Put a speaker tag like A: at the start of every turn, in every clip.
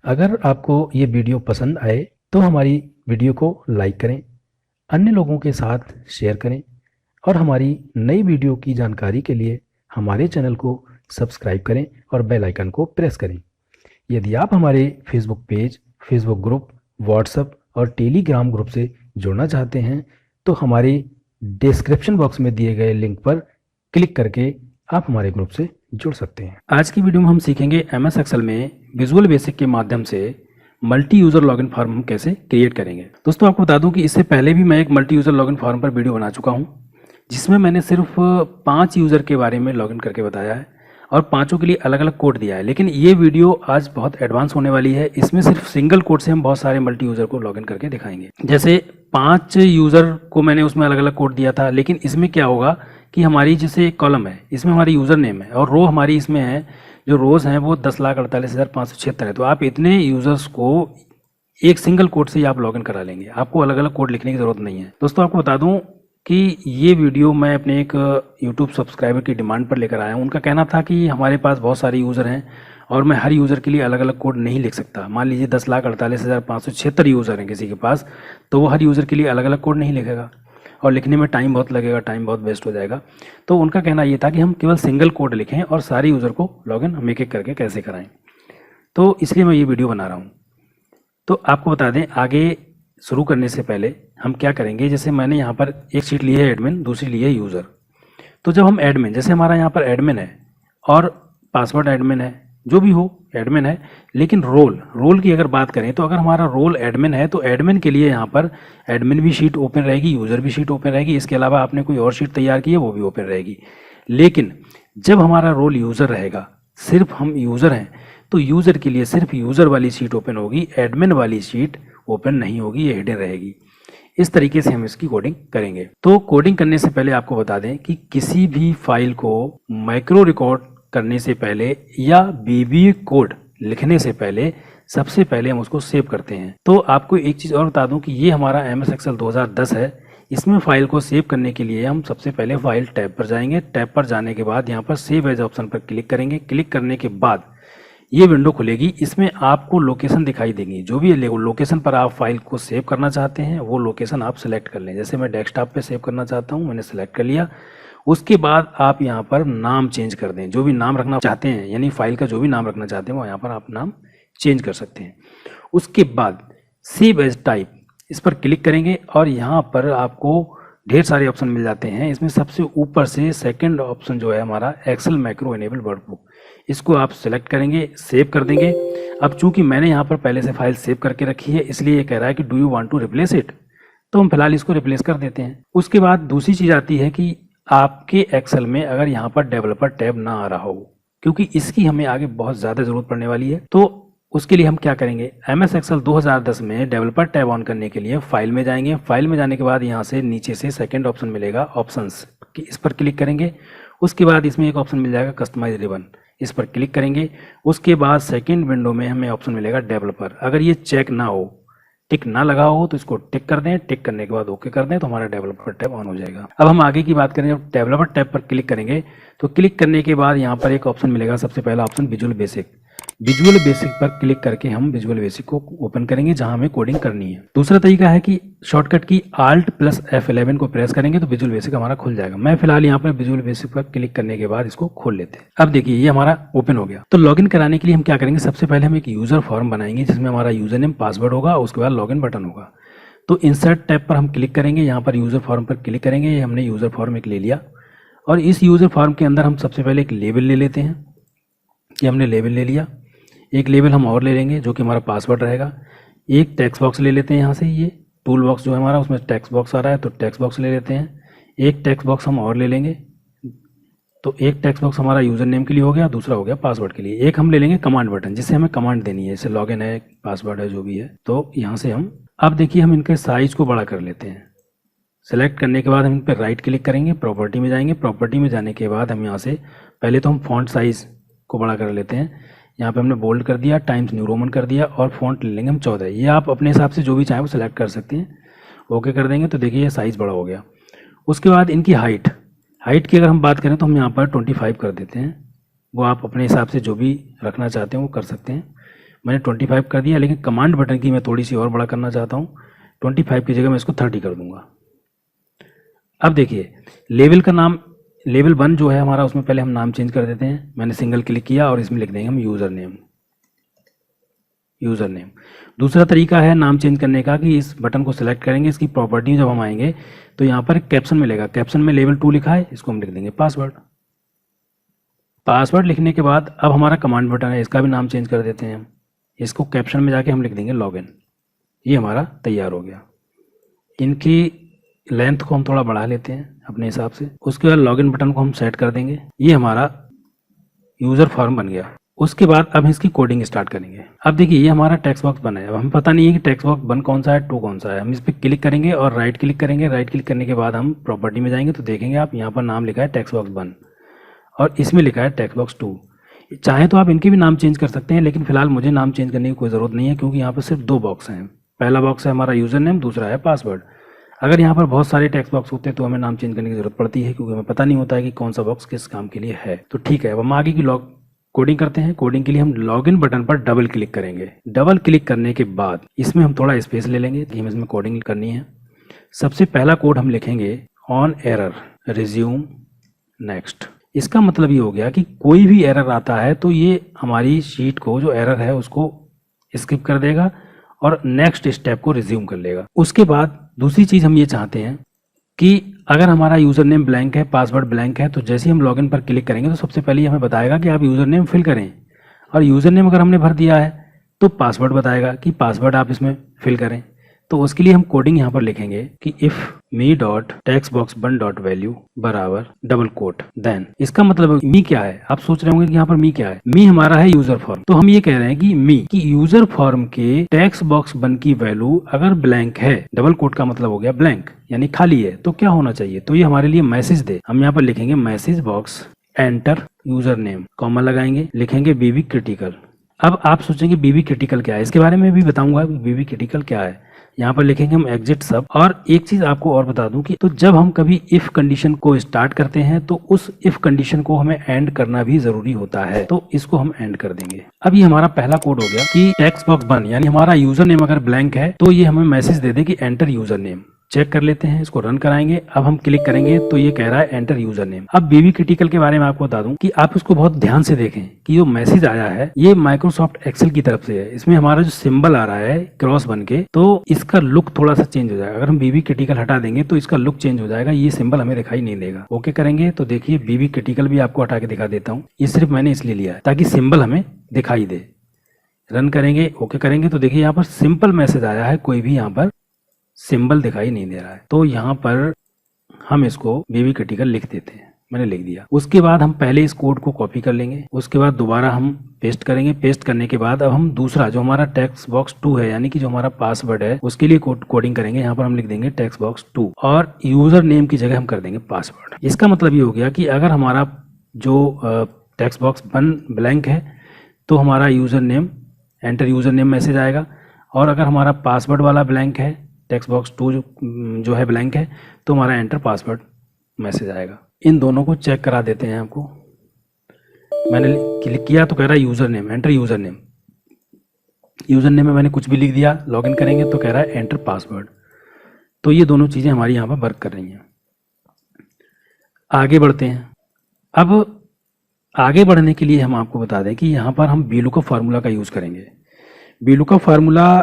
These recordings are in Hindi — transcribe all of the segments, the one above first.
A: अगर आपको ये वीडियो पसंद आए तो हमारी वीडियो को लाइक करें, अन्य लोगों के साथ शेयर करें और हमारी नई वीडियो की जानकारी के लिए हमारे चैनल को सब्सक्राइब करें और बेल आइकन को प्रेस करें। यदि आप हमारे Facebook page, Facebook group, WhatsApp और टेलीग्राम ग्रुप से जुड़ना चाहते हैं तो हमारे डिस्क्रिप्शन बॉक्स में दिए गए लिंक पर क्लिक करके आप हमारे ग्रुप से जुड़ सकते हैं। आज की वीडियो में हम सीखेंगे एमएस एक्सेल में विजुअल बेसिक के माध्यम से मल्टी यूज़र लॉगिन फॉर्म हम कैसे क्रिएट करेंगे। दोस्तों आपको बता दूं कि इससे पहले भी मैं एक मल्टी यूज़र लॉगिन फॉर्म पर वीडियो बना चुका हूं, जिसमें मैंने सिर्फ 5 यूज़र के बारे में लॉगिन करके बताया है और 5 के लिए अलग अलग कोड दिया है। लेकिन ये वीडियो आज बहुत एडवांस होने वाली है। इसमें सिर्फ सिंगल कोड से हम बहुत सारे मल्टी यूज़र को लॉगिन करके दिखाएंगे। जैसे 5 यूज़र को मैंने उसमें अलग अलग कोड दिया था, लेकिन इसमें क्या होगा कि हमारी जैसे एक कॉलम है, इसमें हमारी यूज़र नेम है और रो हमारी इसमें है, जो रोज़ हैं वो 10,48,576 है। तो आप इतने यूज़र्स को एक सिंगल कोड से ही आप लॉगिन करा लेंगे, आपको अलग अलग कोड लिखने की ज़रूरत नहीं है। दोस्तों आपको बता दूं कि ये वीडियो मैं अपने एक यूट्यूब सब्सक्राइबर की डिमांड पर लेकर आया हूँ। उनका कहना था कि हमारे पास बहुत सारे यूज़र हैं और मैं हर यूज़र के लिए अलग अलग कोड नहीं लिख सकता। मान लीजिए 10,48,576 यूज़र हैं किसी के पास, तो वो हर यूज़र के लिए अलग अलग कोड नहीं लिखेगा और लिखने में टाइम बहुत लगेगा, टाइम बहुत वेस्ट हो जाएगा। तो उनका कहना ये था कि हम केवल सिंगल कोड लिखें और सारे यूज़र को लॉगिन हम एक एक करके कैसे कराएं। तो इसलिए मैं ये वीडियो बना रहा हूँ। तो आपको बता दें, आगे शुरू करने से पहले हम क्या करेंगे। जैसे मैंने यहाँ पर एक शीट ली है एडमिन, दूसरी ली है यूज़र। तो जब हम एडमिन, जैसे हमारा यहाँ पर एडमिन है और पासवर्ड एडमिन है, जो भी हो एडमिन है, लेकिन रोल की अगर बात करें तो अगर हमारा रोल एडमिन है तो एडमिन के लिए यहाँ पर एडमिन भी शीट ओपन रहेगी, यूज़र भी शीट ओपन रहेगी। इसके अलावा आपने कोई और शीट तैयार की है वो भी ओपन रहेगी। लेकिन जब हमारा रोल यूज़र रहेगा, सिर्फ हम यूज़र हैं, तो यूज़र के लिए सिर्फ यूज़र वाली शीट ओपन होगी, एडमिन वाली शीट ओपन नहीं होगी, ये हिडन रहेगी। इस तरीके से हम इसकी कोडिंग करेंगे। तो कोडिंग करने से पहले आपको बता दें कि किसी भी फाइल को माइक्रो रिकॉर्ड करने से पहले या बीबीए कोड लिखने से पहले सबसे पहले हम उसको सेव करते हैं। तो आपको एक चीज़ और बता दूं कि ये हमारा एमएस एक्सेल 2010 है। इसमें फाइल को सेव करने के लिए हम सबसे पहले फाइल टैब पर जाएंगे। टैब पर जाने के बाद यहाँ पर सेव एज ऑप्शन पर क्लिक करेंगे। क्लिक करने के बाद ये विंडो खुलेगी। इसमें आपको लोकेशन दिखाई देगी, जो भी लोकेशन पर आप फाइल को सेव करना चाहते हैं वो लोकेशन आप सेलेक्ट कर लें। जैसे मैं डेस्कटॉप पे सेव करना चाहता हूँ, मैंने सेलेक्ट कर लिया। उसके बाद आप यहाँ पर नाम चेंज कर दें, जो भी नाम रखना चाहते हैं, यानी फाइल का जो भी नाम रखना चाहते हैं वो यहाँ पर आप नाम चेंज कर सकते हैं। उसके बाद सेव एज टाइप, इस पर क्लिक करेंगे और यहाँ पर आपको ढेर सारे ऑप्शन मिल जाते हैं। इसमें सबसे ऊपर से सेकंड ऑप्शन जो है हमारा एक्सेल मैक्रो इनेबल वर्कबुक, इसको आप सेलेक्ट करेंगे, सेव कर देंगे। अब चूंकि मैंने यहाँ पर पहले से फाइल सेव करके रखी है, इसलिए ये कह रहा है कि do you want to replace it, तो हम फिलहाल इसको रिप्लेस कर देते हैं। उसके बाद दूसरी चीज़ आती है कि आपके एक्सेल में अगर यहाँ पर डेवलपर टैब ना आ रहा हो, क्योंकि इसकी हमें आगे बहुत ज़्यादा ज़रूरत पड़ने वाली है, तो उसके लिए हम क्या करेंगे। एमएस एक्सेल 2010 में डेवलपर टैब ऑन करने के लिए फाइल में जाएंगे। फाइल में जाने के बाद यहाँ से नीचे से सेकंड ऑप्शन मिलेगा ऑप्शंस, इस पर क्लिक करेंगे। उसके बाद इसमें एक ऑप्शन मिल जाएगा कस्टमाइज रिबन, इस पर क्लिक करेंगे। उसके बाद सेकंड विंडो में हमें ऑप्शन मिलेगा डेवलपर। अगर ये चेक ना हो, टिक ना लगा हो, तो इसको टिक कर दें। टिक करने के बाद ओके कर दें तो हमारा डेवलपर टैब ऑन हो जाएगा। अब हम आगे की बात करें, जब डेवलपर टैब पर क्लिक करेंगे तो क्लिक करने के बाद यहाँ पर एक ऑप्शन मिलेगा, सबसे पहला option visual basic. Visual basic पर क्लिक करके हम विजुअल बेसिक को ओपन करेंगे जहां हमें कोडिंग करनी है। दूसरा तरीका है कि शॉर्टकट की Alt + F11 को प्रेस करेंगे तो विजुअल बेसिक हमारा खुल जाएगा। मैं फिलहाल यहाँ पर विजुअल बेसिक पर क्लिक करने के बाद इसको खोल लेते हैं। अब देखिए ये हमारा ओपन हो गया। तो लॉगिन कराने के लिए हम क्या करेंगे, सबसे पहले हम एक यूजर फॉर्म बनाएंगे जिसमें हमारा यूजर नेम, पासवर्ड होगा, उसके बाद लॉगिन बटन होगा। तो इंसर्ट टैब पर हम क्लिक करेंगे, यहाँ पर यूजर फॉर्म पर क्लिक करेंगे। ये हमने यूजर फॉर्म एक ले लिया और इस यूजर फॉर्म के अंदर हम सबसे पहले एक लेबल ले लेते हैं। ये हमने लेबल ले लिया। एक लेबल हम और ले लेंगे जो कि हमारा पासवर्ड रहेगा। एक टेक्स्ट बॉक्स ले लेते हैं, यहाँ से ये टूल बॉक्स जो है हमारा उसमें टेक्स्ट बॉक्स आ रहा है तो टेक्स्ट बॉक्स ले लेते हैं। एक टेक्स्ट बॉक्स हम और ले लेंगे, तो एक टेक्स्ट बॉक्स हमारा यूज़र नेम के लिए हो गया, दूसरा हो गया पासवर्ड के लिए। एक हम ले लेंगे कमांड बटन, जिससे हमें कमांड देनी है, जैसे लॉगिन है, पासवर्ड है, जो भी है। तो यहाँ से हम अब देखिए हम इनके साइज को बड़ा कर लेते हैं। सेलेक्ट करने के बाद हम इन पर राइट क्लिक करेंगे, प्रॉपर्टी में जाएंगे। प्रॉपर्टी में जाने के बाद हम यहाँ से पहले तो हम फॉन्ट साइज़ को बड़ा कर लेते हैं। यहाँ पे हमने बोल्ड कर दिया, टाइम्स न्यू रोमन कर दिया और फॉन्ट ले लेंगे हम 14। ये आप अपने हिसाब से जो भी चाहें वो सिलेक्ट कर सकते हैं। ओके कर देंगे तो देखिए ये साइज़ बड़ा हो गया। उसके बाद इनकी हाइट की अगर हम बात करें तो हम यहाँ पर 25 कर देते हैं। वो आप अपने हिसाब से जो भी रखना चाहते हैं वो कर सकते हैं। मैंने 25 कर दिया, लेकिन कमांड बटन की मैं थोड़ी सी और बड़ा करना चाहता हूँ। 25 की जगह मैं इसको 30 कर दूंगा। अब देखिए लेवल का नाम, लेवल 1 जो है हमारा, उसमें पहले हम नाम चेंज कर देते हैं। मैंने सिंगल क्लिक किया और इसमें लिख देंगे हम यूज़र नेम। User name. दूसरा तरीका है नाम चेंज करने का कि इस बटन को सिलेक्ट करेंगे, इसकी प्रॉपर्टी जब हम आएंगे तो यहाँ पर कैप्शन मिलेगा, कैप्शन में लेवल 2 लिखा है, इसको हम लिख देंगे पासवर्ड। पासवर्ड लिखने के बाद अब हमारा कमांड बटन है, इसका भी नाम चेंज कर देते हैं हम। इसको कैप्शन में जाके हम लिख देंगे लॉगिन। ये हमारा तैयार हो गया। इनकी लेंथ को हम थोड़ा बढ़ा लेते हैं अपने हिसाब से। उसके बाद लॉगिन बटन को हम सेट कर देंगे। ये हमारा यूज़र फॉर्म बन गया। उसके बाद अब इसकी कोडिंग स्टार्ट करेंगे। अब देखिए ये हमारा टेक्स्ट बॉक्स बना है। अब हमें पता नहीं है कि टेक्स्ट बॉक्स 1 कौन सा है, 2 कौन सा है। हम इस पर क्लिक करेंगे और राइट क्लिक करेंगे। राइट क्लिक करने के बाद हम प्रॉपर्टी में जाएंगे तो देखेंगे आप यहाँ पर नाम लिखा है टेक्स्ट बॉक्स 1 और इसमें लिखा है टेक्स्ट बॉक्स 2। चाहे तो आप इनके भी नाम चेंज कर सकते हैं, लेकिन फिलहाल मुझे नाम चेंज करने की कोई ज़रूरत नहीं है, क्योंकि यहाँ पर सिर्फ 2 बॉक्स हैं। पहला बॉक्स है हमारा यूज़र नेम, दूसरा है पासवर्ड। अगर यहाँ पर बहुत सारे टेक्स्ट बॉक्स होते हैं तो हमें नाम चेंज करने की जरूरत पड़ती है, क्योंकि हमें पता नहीं होता है कि कौन सा बॉक्स किस काम के लिए है। तो ठीक है, अब हम आगे की कोडिंग करते हैं। कोडिंग के लिए हम लॉगिन बटन पर डबल क्लिक करेंगे। डबल क्लिक करने के बाद इसमें हम थोड़ा स्पेस ले लेंगे कि हमें इसमें कोडिंग करनी है। सबसे पहला कोड हम लिखेंगे ऑन एरर रिज्यूम नेक्स्ट। इसका मतलब ये हो गया कि कोई भी एरर आता है तो ये हमारी शीट को, जो एरर है उसको स्किप कर देगा और नेक्स्ट स्टेप को रिज्यूम कर लेगा। उसके बाद दूसरी चीज़ हम ये चाहते हैं कि अगर हमारा यूज़र नेम ब्लैंक है, पासवर्ड ब्लैंक है, तो जैसे ही हम लॉगिन पर क्लिक करेंगे तो सबसे पहले हमें बताएगा कि आप यूज़र नेम फिल करें, और यूज़र नेम अगर हमने भर दिया है तो पासवर्ड बताएगा कि पासवर्ड आप इसमें फिल करें। तो उसके लिए हम कोडिंग यहाँ पर लिखेंगे कि if me dot text box 1 dot value बराबर डबल कोट देन। इसका मतलब मी क्या है, आप सोच रहे होंगे कि यहाँ पर मी क्या है। मी हमारा है यूजर फॉर्म। तो हम ये कह रहे हैं कि मी की यूजर फॉर्म के टेक्स्ट बॉक्स 1 की वैल्यू अगर ब्लैंक है, डबल कोट का मतलब हो गया ब्लैंक यानी खाली है, तो क्या होना चाहिए, तो ये हमारे लिए मैसेज दे। हम यहाँ पर लिखेंगे message box enter user name, comma लगाएंगे, लिखेंगे बीबी क्रिटिकल। अब आप सोचेंगे बीबी क्रिटिकल क्या है, इसके बारे में भी बताऊंगा बीबी क्रिटिकल क्या है। यहाँ पर लिखेंगे हम एग्जिट सब। और एक चीज आपको और बता दूं कि तो जब हम कभी इफ कंडीशन को स्टार्ट करते हैं तो उस इफ कंडीशन को हमें एंड करना भी जरूरी होता है, तो इसको हम एंड कर देंगे। अब ये हमारा पहला कोड हो गया कि टेक्स्ट बॉक्स 1 यानी हमारा यूजर नेम अगर ब्लैंक है तो ये हमें मैसेज दे दे कि एंटर यूजर नेम। चेक कर लेते हैं, इसको रन कराएंगे। अब हम क्लिक करेंगे तो ये कह रहा है एंटर यूजर नेम। अब बीबी क्रिटिकल के बारे में आपको बता दूं कि आप इसको बहुत ध्यान से देखें कि जो मैसेज आया है ये माइक्रोसॉफ्ट एक्सेल की तरफ से है। इसमें हमारा जो सिंबल आ रहा है क्रॉस बन के, तो इसका लुक थोड़ा सा चेंज हो जाएगा। अगर हम बीबी क्रिटिकल हटा देंगे तो इसका लुक चेंज हो जाएगा, ये सिंबल हमें दिखाई नहीं देगा। ओके करेंगे तो देखिए बीबी क्रिटिकल भी आपको हटा के दिखा देता हूँ। ये सिर्फ मैंने इसलिए लिया है ताकि सिंबल हमें दिखाई दे। रन करेंगे, ओके करेंगे तो देखिए यहाँ पर सिंपल मैसेज आया है, कोई भी यहाँ पर सिंबल दिखाई नहीं दे रहा है। तो यहाँ पर हम इसको बीबी क्रिटिकल लिख देते हैं, मैंने लिख दिया। उसके बाद हम पहले इस कोड को कॉपी कर लेंगे, उसके बाद दोबारा हम पेस्ट करेंगे। पेस्ट करने के बाद अब हम दूसरा जो हमारा टेक्स्ट बॉक्स 2 है यानी कि जो हमारा पासवर्ड है उसके लिए कोडिंग करेंगे। यहाँ पर हम लिख देंगे टेक्स्ट बॉक्स 2 और यूजर नेम की जगह हम कर देंगे पासवर्ड। इसका मतलब ये हो गया कि अगर हमारा जो टेक्स्ट बॉक्स 1 ब्लैंक है तो हमारा user name enter user name message आएगा, और अगर हमारा पासवर्ड वाला ब्लैंक है, टेक्स्ट बॉक्स 2 जो है ब्लैंक है, तो हमारा एंटर पासवर्ड मैसेज आएगा। इन दोनों को चेक करा देते हैं आपको। मैंने क्लिक किया तो कह रहा है user name, enter user name. User name में मैंने कुछ भी लिख दिया। लॉगिन करेंगे तो कह रहा है एंटर पासवर्ड। तो ये दोनों चीज़ें हमारी यहाँ पर वर्क कर रही हैं। आगे बढ़ते हैं। अब आगे बढ़ने के लिए हम आपको बता दें कि यहाँ पर हम वीलुकअप फार्मूला का यूज़ करेंगे। वीलुकअप फार्मूला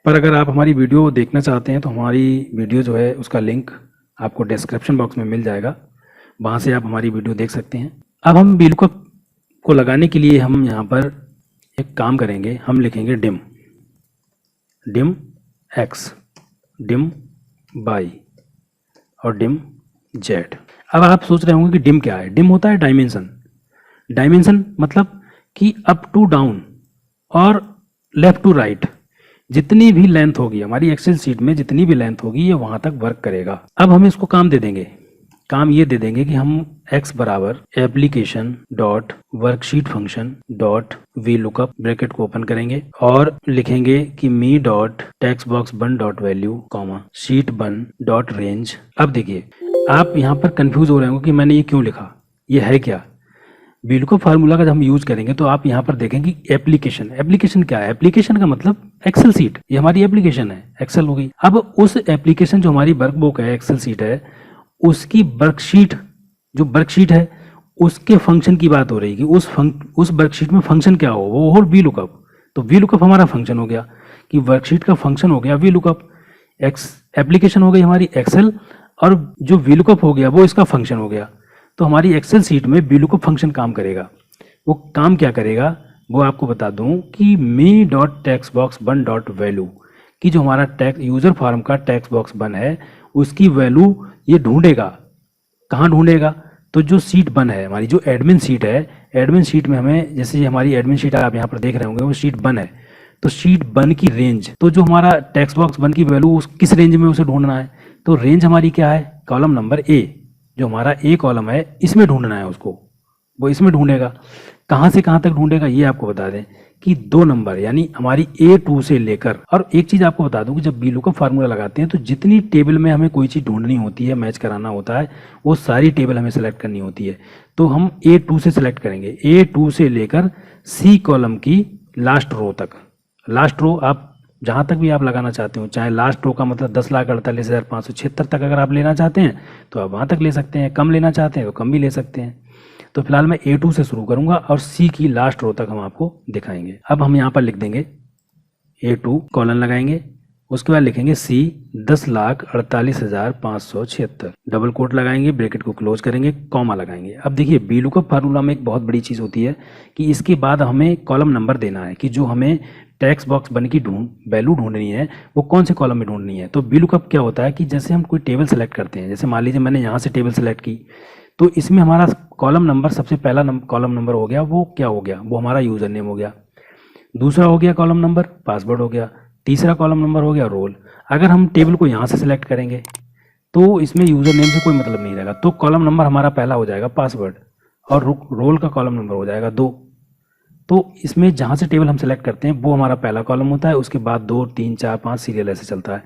A: पर अगर आप हमारी वीडियो देखना चाहते हैं तो हमारी वीडियो जो है उसका लिंक आपको डिस्क्रिप्शन बॉक्स में मिल जाएगा, वहाँ से आप हमारी वीडियो देख सकते हैं। अब हम वीलुकअप को लगाने के लिए हम यहाँ पर एक काम करेंगे, हम लिखेंगे डिम एक्स, डिम वाई और डिम जेड। अब आप सोच रहे होंगे कि डिम क्या है। डिम होता है डायमेंशन। डायमेंशन मतलब कि अप टू डाउन और लेफ्ट टू राइट, जितनी भी लेंथ होगी हमारी एक्सेल शीट में, जितनी भी लेंथ होगी ये वहां तक वर्क करेगा। अब हम इसको काम दे देंगे, काम ये दे देंगे कि हम x बराबर application dot worksheet function dot V lookup bracket को ओपन करेंगे और लिखेंगे कि me dot text box 1 dot value comma sheet 1 dot range. अब देखिए आप यहाँ पर कंफ्यूज हो रहे होंगे कि मैंने ये क्यों लिखा, ये है क्या। VLOOKUP फार्मूला का जब हम यूज करेंगे तो आप यहाँ पर देखेंगे एप्लीकेशन। एप्लीकेशन क्या है? एप्लीकेशन का मतलब एक्सेल सीट, ये हमारी एप्लीकेशन है, एक्सेल हो गई। अब उस एप्लीकेशन जो हमारी वर्कबुक है, एक्सेल सीट है, उसकी वर्कशीट, जो वर्कशीट है उसके फंक्शन की बात हो रही है कि उस वर्कशीट में फंक्शन क्या हो, वो हो VLOOKUP। तो VLOOKUP हमारा फंक्शन हो गया कि वर्कशीट का फंक्शन हो गया VLOOKUP, एप्लीकेशन हो गई हमारी एक्सेल, और जो VLOOKUP हो गया वो इसका फंक्शन हो गया। तो हमारी एक्सेल सीट में VLOOKUP फंक्शन काम करेगा। वो काम क्या करेगा वो आपको बता दूं कि me.textbox1.value की जो हमारा टैक्स यूजर फॉर्म का टेक्स्ट बॉक्स 1 है उसकी वैल्यू ये ढूंढेगा। कहाँ ढूंढेगा? तो जो सीट 1 है हमारी, जो एडमिन सीट है, एडमिन सीट में हमें, जैसे हमारी एडमिन सीट आप यहाँ पर देख रहे होंगे वो सीट 1 है, तो सीट 1 की रेंज, तो जो हमारा टेक्स्ट बॉक्स 1 की वैल्यू किस रेंज में उसे ढूंढना है, तो रेंज हमारी क्या है? कॉलम नंबर ए, जो हमारा ए कॉलम है इसमें ढूंढना है उसको, वो इसमें ढूंढेगा। कहाँ से कहाँ तक ढूंढेगा ये आपको बता दें कि 2 नंबर, यानी हमारी A2 से लेकर। और एक चीज़ आपको बता दूं कि जब VLOOKUP फार्मूला लगाते हैं तो जितनी टेबल में हमें कोई चीज़ ढूंढनी होती है, मैच कराना होता है, वो सारी टेबल हमें सेलेक्ट करनी होती है। तो हम A2 से सेलेक्ट करेंगे, A2 से लेकर C कॉलम की लास्ट रो तक। लास्ट रो आप जहाँ तक भी आप लगाना चाहते हो, चाहे लास्ट रो का मतलब 10,48,576 तक अगर आप लेना चाहते हैं तो आप वहाँ तक ले सकते हैं, कम लेना चाहते हैं तो कम भी ले सकते हैं। तो फिलहाल मैं A2 से शुरू करूंगा और C की लास्ट रो तक हम आपको दिखाएंगे। अब हम यहाँ पर लिख देंगे A2 कॉलन लगाएंगे, उसके बाद लिखेंगे C 10,48,576, डबल कोट लगाएंगे, ब्रैकेट को क्लोज करेंगे, कॉमा लगाएंगे। अब देखिए VLOOKUP फार्मूला में एक बहुत बड़ी चीज़ होती है कि इसके बाद हमें कॉलम नंबर देना है कि जो हमें टेक्स्ट बॉक्स 1 की वैल्यू ढूंढनी है वो कौन से कॉलम में ढूंढनी है। तो VLOOKUP क्या होता है कि जैसे हम कोई टेबल सेलेक्ट करते हैं, जैसे मान लीजिए मैंने यहाँ से टेबल सेलेक्ट की, तो इसमें हमारा कॉलम नंबर, सबसे पहला कॉलम नंबर हो गया, वो क्या हो गया, वो हमारा यूज़र नेम हो गया। दूसरा हो गया कॉलम नंबर, पासवर्ड हो गया। तीसरा कॉलम नंबर हो गया रोल। अगर हम टेबल को यहाँ से सिलेक्ट करेंगे तो इसमें यूज़र नेम से कोई मतलब नहीं रहेगा, तो कॉलम नंबर हमारा पहला हो जाएगा पासवर्ड, और रोल का कॉलम नंबर हो जाएगा 2। तो इसमें जहाँ से टेबल हम सेलेक्ट करते हैं वो हमारा पहला कॉलम होता है, उसके बाद 2, 3, 4, 5 सीरियल ऐसे चलता है।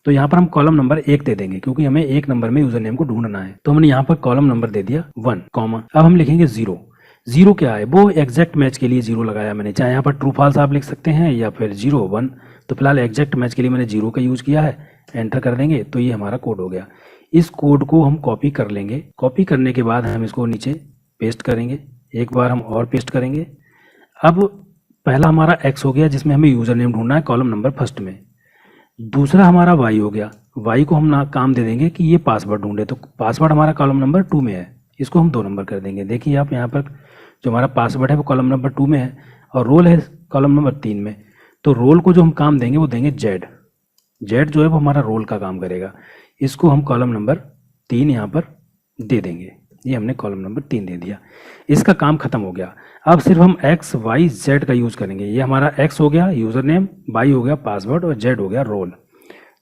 A: तो यहाँ पर हम कॉलम नंबर 1 दे देंगे क्योंकि हमें 1 नंबर में यूजर नेम को ढूंढना है। तो हमने यहाँ पर कॉलम नंबर दे दिया 1, कॉमा। अब हम लिखेंगे 0। 0 क्या है? वो एग्जैक्ट मैच के लिए 0 लगाया मैंने, चाहे यहाँ पर ट्रू फॉल्स आप लिख सकते हैं या फिर 0, 1। तो फिलहाल एग्जैक्ट मैच के लिए मैंने 0 का यूज़ किया है। एंटर कर देंगे तो ये हमारा कोड हो गया। इस कोड को हम कॉपी कर लेंगे। कॉपी करने के बाद हम इसको नीचे पेस्ट करेंगे, एक बार हम और पेस्ट करेंगे। अब पहला हमारा x हो गया जिसमें हमें यूज़र नेम ढूंढना है कॉलम नंबर फर्स्ट में। दूसरा हमारा y हो गया, y को हम ना काम दे देंगे कि ये पासवर्ड ढूंढे, तो पासवर्ड हमारा कॉलम नंबर 2 में है, इसको हम 2 नंबर कर देंगे। देखिए आप यहाँ पर जो हमारा पासवर्ड है वो कॉलम नंबर 2 में है और रोल है कॉलम नंबर 3 में। तो रोल को जो हम काम देंगे वो देंगे z जो है वो हमारा रोल का काम करेगा। इसको हम कॉलम नंबर 3 यहाँ पर दे देंगे। ये हमने कॉलम नंबर 3 दे दिया, इसका काम खत्म हो गया। अब सिर्फ हम x, y, z का यूज़ करेंगे। ये हमारा x हो गया यूज़र नेम, y हो गया पासवर्ड और z हो गया रोल।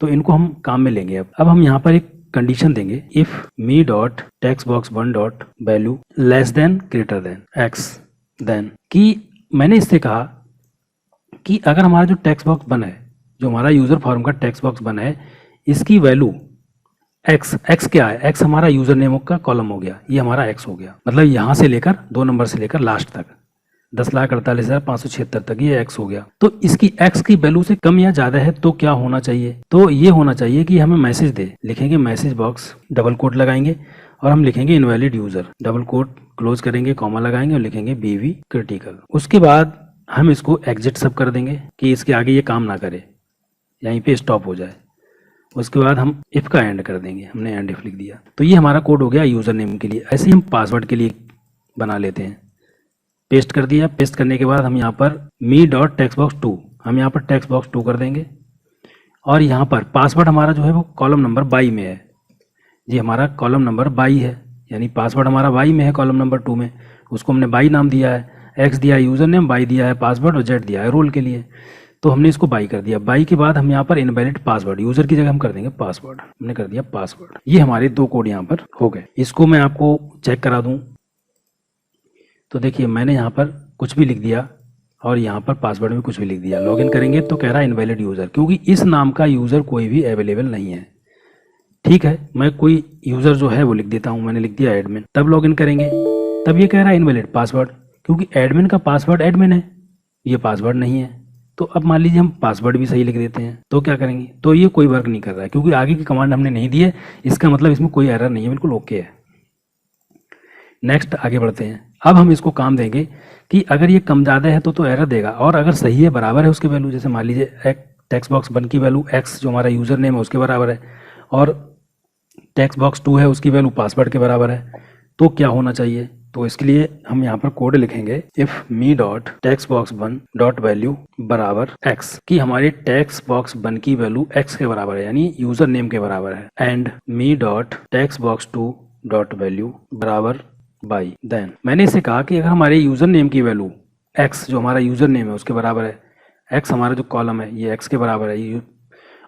A: तो इनको हम काम में लेंगे। अब हम यहाँ पर एक कंडीशन देंगे, if me dot text box 1 dot value less than greater than x, then कि मैंने इससे कहा कि अगर हमारा जो टेक्स्ट बॉक्स 1 है, जो हमारा यूज़र फॉर्म का टेक्स्ट बॉक्स 1 है, इसकी वैल्यू x क्या है? x हमारा यूजर नेम का कॉलम हो गया, ये हमारा x हो गया। मतलब यहाँ से लेकर 2 नंबर से लेकर लास्ट तक 10,48,576 तक ये x हो गया। तो इसकी x की वैल्यू से कम या ज्यादा है तो क्या होना चाहिए? तो ये होना चाहिए कि हमें मैसेज दे। लिखेंगे मैसेज बॉक्स, डबल कोट लगाएंगे और हम लिखेंगे invalid user, double quote close करेंगे, कॉमा लगाएंगे और लिखेंगे BV क्रिटिकल। उसके बाद हम इसको एग्जिट सब कर देंगे कि इसके आगे ये काम ना करे, यहीं पे स्टॉप हो जाए। उसके बाद हम इफ़ का एंड कर देंगे, हमने एंड इफ लिख दिया। तो ये हमारा कोड हो गया यूज़र नेम के लिए। ऐसे ही हम पासवर्ड के लिए बना लेते हैं। पेस्ट कर दिया। पेस्ट करने के बाद हम यहाँ पर me डॉट टेक्स्ट बॉक्स 2, हम यहाँ पर टेक्स्ट बॉक्स 2 कर देंगे और यहाँ पर पासवर्ड हमारा जो है वो कॉलम नंबर 22 में है। ये हमारा कॉलम नंबर 22 है, यानी पासवर्ड हमारा 22 में है कॉलम नंबर 2 में। उसको हमने 22 नाम दिया है, x दिया है यूज़र नेम, y दिया है पासवर्ड और z दिया है रोल के लिए। तो हमने इसको बाई कर दिया। बाई के बाद हम यहाँ पर इनवैलिड पासवर्ड, यूजर की जगह हम कर देंगे पासवर्ड, हमने कर दिया पासवर्ड। ये हमारे 2 कोड यहाँ पर हो गए। इसको मैं आपको चेक करा दूं तो देखिए मैंने यहाँ पर कुछ भी लिख दिया और यहाँ पर पासवर्ड में कुछ भी लिख दिया। लॉगिन करेंगे तो कह रहा है इनवैलिड यूजर, क्योंकि इस नाम का यूजर कोई भी अवेलेबल नहीं है। ठीक है, मैं कोई यूजर जो है वो लिख देता हूँ, मैंने लिख दिया एडमिन। तब लॉगिन करेंगे तब ये कह रहा है इनवैलिड पासवर्ड, क्योंकि एडमिन का पासवर्ड एडमिन है, ये पासवर्ड नहीं है। तो अब मान लीजिए हम पासवर्ड भी सही लिख देते हैं, तो क्या करेंगे, तो ये कोई वर्क नहीं कर रहा है, क्योंकि आगे की कमांड हमने नहीं दी है, इसका मतलब इसमें कोई एरर नहीं है, बिल्कुल ओके है। नेक्स्ट आगे बढ़ते हैं। अब हम इसको काम देंगे कि अगर ये कम ज़्यादा है तो एरर देगा, और अगर सही है बराबर है उसकी वैल्यू, जैसे मान लीजिए टेक्स्ट बॉक्स 1 की वैल्यू x जो हमारा यूज़र नेम है उसके बराबर है, और टेक्स्ट बॉक्स 2 है उसकी वैल्यू पासवर्ड के बराबर है, तो क्या होना चाहिए। तो इसके लिए हम यहाँ पर कोड लिखेंगे if me dot text box 1 dot value बराबर x, कि हमारे टेक्स्ट बॉक्स 1 की वैल्यू x के बराबर है, यानी यूज़र नेम के बराबर है, and me dot text box 2 dot value बराबर बाई। देन मैंने इसे कहा कि अगर हमारे यूज़र नेम की वैल्यू x जो हमारा यूज़र नेम है उसके बराबर है, x हमारा जो कॉलम है ये x के बराबर है,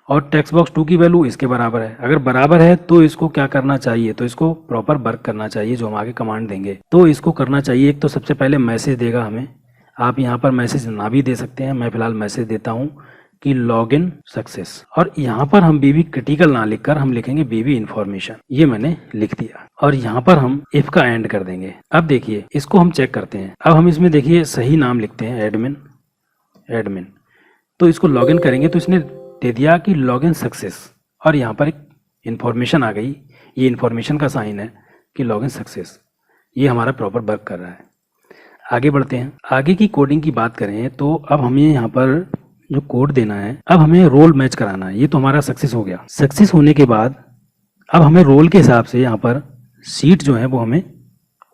A: और टेक्स्ट बॉक्स 2 की वैल्यू इसके बराबर है, अगर बराबर है तो इसको क्या करना चाहिए, तो इसको प्रॉपर वर्क करना चाहिए जो हम आगे कमांड देंगे। तो इसको करना चाहिए, एक तो सबसे पहले मैसेज देगा हमें, आप यहाँ पर मैसेज ना भी दे सकते हैं, मैं फिलहाल मैसेज देता हूँ कि लॉगिन सक्सेस, और यहाँ पर हम बीबी क्रिटिकल ना लिखकर हम लिखेंगे बीबी इंफॉर्मेशन, ये मैंने लिख दिया, और यहाँ पर हम इफ का एंड कर देंगे। अब देखिए इसको हम चेक करते हैं, अब हम इसमें देखिए सही नाम लिखते हैं एडमिन, तो इसको लॉगिन करेंगे तो इसने दे दिया कि लॉगिन सक्सेस, और यहाँ पर एक इन्फॉर्मेशन आ गई, ये इन्फॉर्मेशन का साइन है कि लॉगिन सक्सेस, ये हमारा प्रॉपर वर्क कर रहा है। आगे बढ़ते हैं, आगे की कोडिंग की बात करें तो अब हमें यहाँ पर जो कोड देना है, अब हमें रोल मैच कराना है, ये तो हमारा सक्सेस हो गया। सक्सेस होने के बाद अब हमें रोल के हिसाब से यहाँ पर सीट जो है वो हमें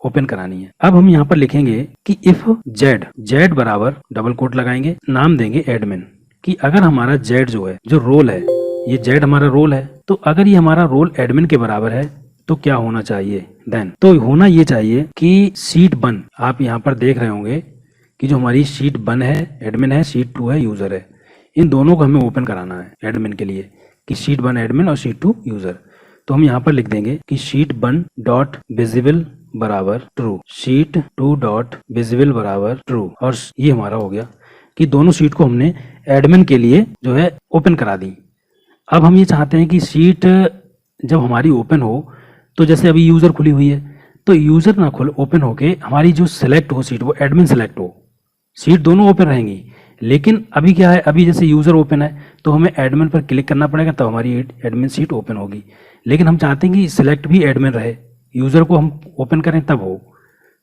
A: ओपन करानी है। अब हम यहाँ पर लिखेंगे कि इफ जेड बराबर डबल कोट लगाएंगे, नाम देंगे एडमिन, कि अगर हमारा जेड जो है जो रोल है, ये जेड हमारा रोल है, तो अगर ये हमारा रोल एडमिन के बराबर है तो क्या होना चाहिए, देन तो होना ये चाहिए कि शीट 1, आप यहाँ पर देख रहे होंगे कि जो हमारी शीट 1 है एडमिन है, शीट 2 है यूजर है, इन दोनों को हमें ओपन कराना है एडमिन के लिए, कि शीट 1 एडमिन और शीट 2 यूजर। तो हम यहाँ पर लिख देंगे कि शीट 1 डॉट विजिबल बराबर ट्रू, शीट 2 डॉट विजिबल बराबर ट्रू, और ये हमारा हो गया कि दोनों शीट को हमने एडमिन के लिए जो है ओपन करा दी। अब हम ये चाहते हैं कि शीट जब हमारी ओपन हो, तो जैसे अभी यूज़र खुली हुई है, तो यूज़र ना खुल ओपन होके हमारी जो सिलेक्ट हो सीट वो एडमिन सेलेक्ट हो, सीट दोनों ओपन रहेंगी। लेकिन अभी क्या है, अभी जैसे यूज़र ओपन है तो हमें एडमिन पर क्लिक करना पड़ेगा तब हमारी एडमिन सीट ओपन होगी, लेकिन हम चाहते हैं कि सिलेक्ट भी एडमिन रहे, यूज़र को हम ओपन करें तब हो।